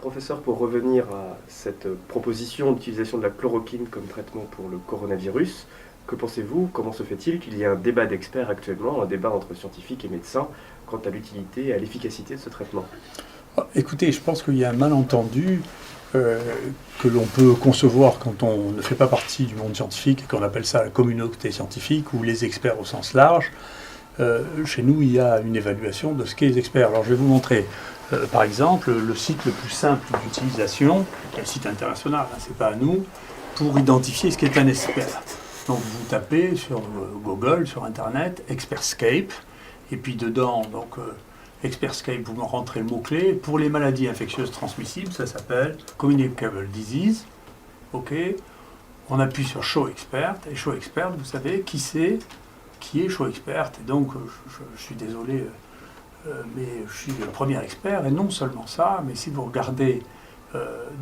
Professeur, pour revenir à cette proposition d'utilisation de la chloroquine comme traitement pour le coronavirus, que pensez-vous? Comment se fait-il qu'il y ait un débat d'experts actuellement, un débat entre scientifiques et médecins, quant à l'utilité et à l'efficacité de ce traitement? Écoutez, je pense qu'il y a un malentendu que l'on peut concevoir quand on ne fait pas partie du monde scientifique et qu'on appelle ça la communauté scientifique ou les experts au sens large. Chez nous, il y a une évaluation de ce qu'est les experts. Alors, je vais vous montrer, par exemple, le site le plus simple d'utilisation, qui est un site international, hein, c'est pas à nous, pour identifier ce qu'est un expert. Donc, vous tapez sur Google, sur Internet, Expertscape, et puis dedans, Expertscape, vous rentrez le mot-clé. Pour les maladies infectieuses transmissibles, ça s'appelle Communicable Disease. OK. On appuie sur Show Expert, et Show Expert, vous savez qui c'est, qui est Show Expert. Et donc, je suis désolé, mais je suis le premier expert. Et non seulement ça, mais si vous regardez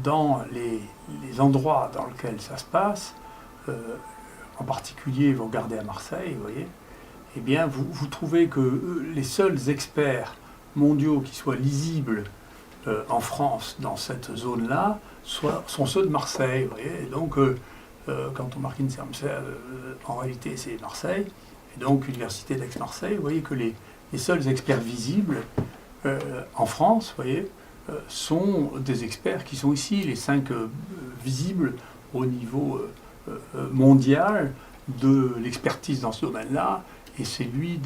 dans les endroits dans lesquels ça se passe, en particulier, vous regardez à Marseille, vous voyez, eh bien, vous trouvez que les seuls experts mondiaux qui soient lisibles en France dans cette zone-là sont ceux de Marseille. Vous voyez. Et donc, quand on marque INSERM, en réalité, c'est Marseille. Et donc, Université d'Aix-Marseille, vous voyez que les seuls experts visibles en France, vous voyez, sont des experts qui sont ici, les 5 visibles au niveau mondial de l'expertise dans ce domaine-là, et c'est lui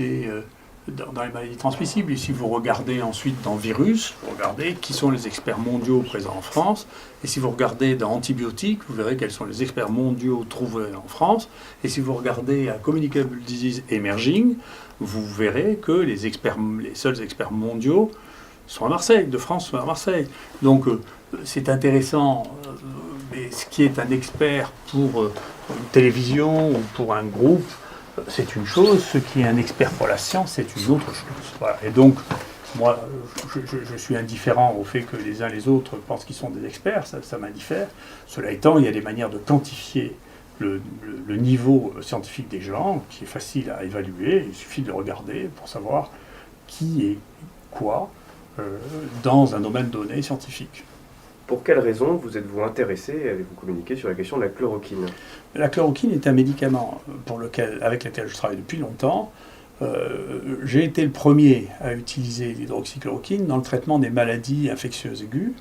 dans les maladies transmissibles. Et si vous regardez ensuite dans virus, vous regardez qui sont les experts mondiaux présents en France, et si vous regardez dans antibiotiques, vous verrez quels sont les experts mondiaux trouvés en France, et si vous regardez à Communicable Disease Emerging, vous verrez que les seuls experts mondiaux sont à Marseille, de France sont à Marseille. Donc c'est intéressant, mais ce qui est un expert pour une télévision ou pour un groupe, c'est une chose, ce qui est un expert pour la science, c'est une autre chose. Voilà. Et donc, moi, je suis indifférent au fait que les uns les autres pensent qu'ils sont des experts, ça m'indiffère. Cela étant, il y a des manières de quantifier le niveau scientifique des gens, qui est facile à évaluer. Il suffit de regarder pour savoir qui est quoi dans un domaine donné scientifique. Pour quelles raisons vous êtes-vous intéressé et avez-vous communiqué sur la question de la chloroquine? La chloroquine est un médicament avec lequel je travaille depuis longtemps. J'ai été le premier à utiliser l'hydroxychloroquine dans le traitement des maladies infectieuses aiguës,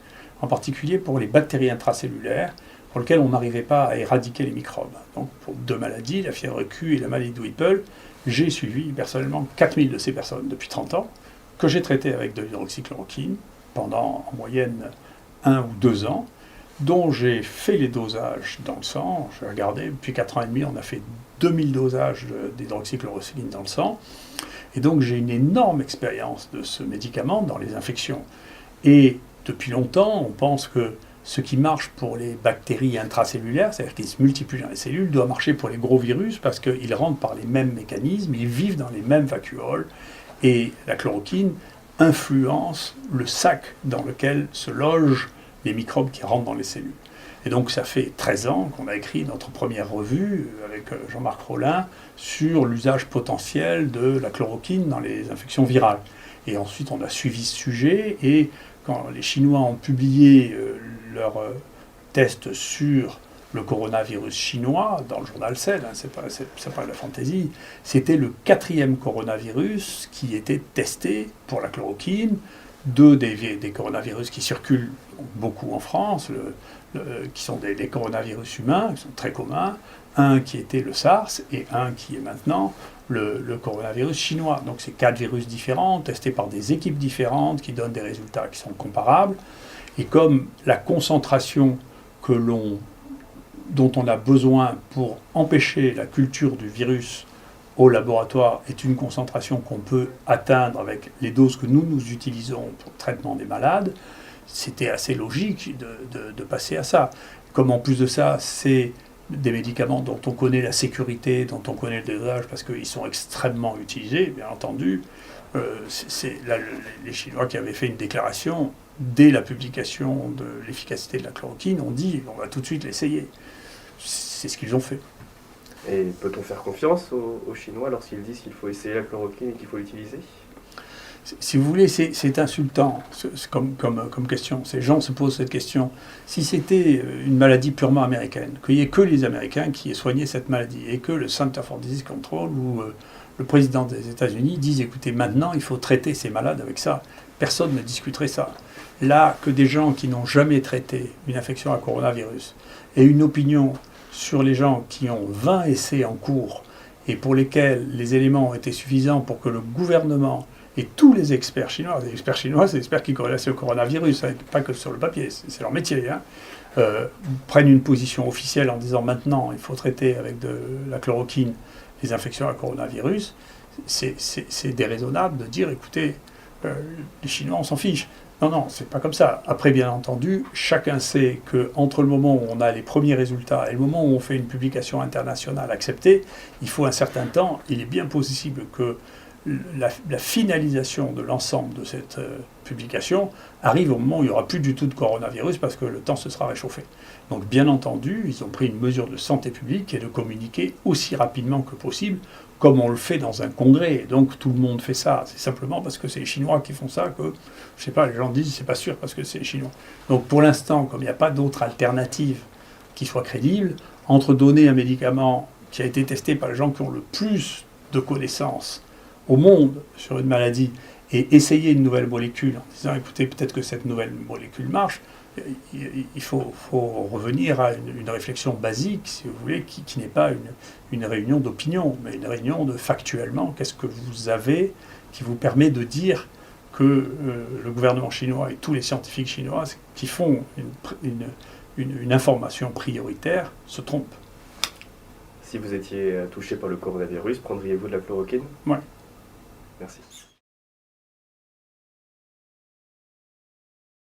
en particulier pour les bactéries intracellulaires, pour lesquelles on n'arrivait pas à éradiquer les microbes. Donc pour 2 maladies, la fièvre Q et la maladie de Whipple, j'ai suivi personnellement 4000 de ces personnes depuis 30 ans, que j'ai traitées avec de l'hydroxychloroquine pendant en moyenne 1 ou 2 ans, dont j'ai fait les dosages dans le sang. J'ai regardé, depuis 4 ans et demi, on a fait 2000 dosages d'hydroxychloroquine dans le sang. Et donc j'ai une énorme expérience de ce médicament dans les infections. Et depuis longtemps, on pense que ce qui marche pour les bactéries intracellulaires, c'est-à-dire qu'ils se multiplient dans les cellules, doit marcher pour les gros virus parce qu'ils rentrent par les mêmes mécanismes, ils vivent dans les mêmes vacuoles. Et la chloroquine influence le sac dans lequel se logent les microbes qui rentrent dans les cellules. Et donc ça fait 13 ans qu'on a écrit notre première revue avec Jean-Marc Rollin sur l'usage potentiel de la chloroquine dans les infections virales. Et ensuite on a suivi ce sujet, et quand les Chinois ont publié leurs tests sur le coronavirus chinois dans le journal Cell, hein, c'est pas de la fantaisie, c'était le 4e coronavirus qui était testé pour la chloroquine. 2 des coronavirus qui circulent beaucoup en France, qui sont des coronavirus humains, qui sont très communs, un qui était le SARS et un qui est maintenant le coronavirus chinois. Donc c'est 4 virus différents, testés par des équipes différentes, qui donnent des résultats qui sont comparables. Et comme la concentration dont on a besoin pour empêcher la culture du virus au laboratoire est une concentration qu'on peut atteindre avec les doses que nous utilisons pour le traitement des malades, c'était assez logique de passer à ça. Comme en plus de ça, c'est des médicaments dont on connaît la sécurité, dont on connaît le dosage, parce qu'ils sont extrêmement utilisés, bien entendu. C'est les Chinois qui avaient fait une déclaration dès la publication de l'efficacité de la chloroquine, ont dit on va tout de suite l'essayer. C'est ce qu'ils ont fait. Et peut-on faire confiance aux Chinois lorsqu'ils disent qu'il faut essayer la chloroquine et qu'il faut l'utiliser? Si vous voulez, c'est insultant comme question. Ces gens se posent cette question. Si c'était une maladie purement américaine, qu'il n'y ait que les Américains qui aient soigné cette maladie, et que le Center for Disease Control ou le président des États-Unis disent, écoutez, maintenant il faut traiter ces malades avec ça, personne ne discuterait ça. Là, que des gens qui n'ont jamais traité une infection à coronavirus aient une opinion sur les gens qui ont 20 essais en cours et pour lesquels les éléments ont été suffisants pour que le gouvernement et tous les experts chinois, c'est des experts qui connaissent le coronavirus, hein, pas que sur le papier, c'est leur métier, hein, prennent une position officielle en disant maintenant il faut traiter avec de la chloroquine les infections à coronavirus, c'est déraisonnable de dire écoutez, les Chinois on s'en fiche. Non, non, c'est pas comme ça. Après, bien entendu, chacun sait qu'entre le moment où on a les premiers résultats et le moment où on fait une publication internationale acceptée, il faut un certain temps. Il est bien possible que la finalisation de l'ensemble de cette publication arrive au moment où il n'y aura plus du tout de coronavirus parce que le temps se sera réchauffé. Donc bien entendu, ils ont pris une mesure de santé publique qui est de communiquer aussi rapidement que possible, comme on le fait dans un congrès. Donc tout le monde fait ça. C'est simplement parce que c'est les Chinois qui font ça que, je sais pas, les gens disent c'est pas sûr parce que c'est les Chinois. Donc pour l'instant, comme il n'y a pas d'autre alternative qui soit crédible, entre donner un médicament qui a été testé par les gens qui ont le plus de connaissances au monde sur une maladie et essayer une nouvelle molécule en disant écoutez peut-être que cette nouvelle molécule marche, il faut revenir à une réflexion basique, si vous voulez, qui n'est pas une réunion d'opinion, mais une réunion de factuellement qu'est-ce que vous avez qui vous permet de dire que le gouvernement chinois et tous les scientifiques chinois qui font une information prioritaire se trompent. Si vous étiez touché par le coronavirus, prendriez-vous de la chloroquine? Oui. Merci.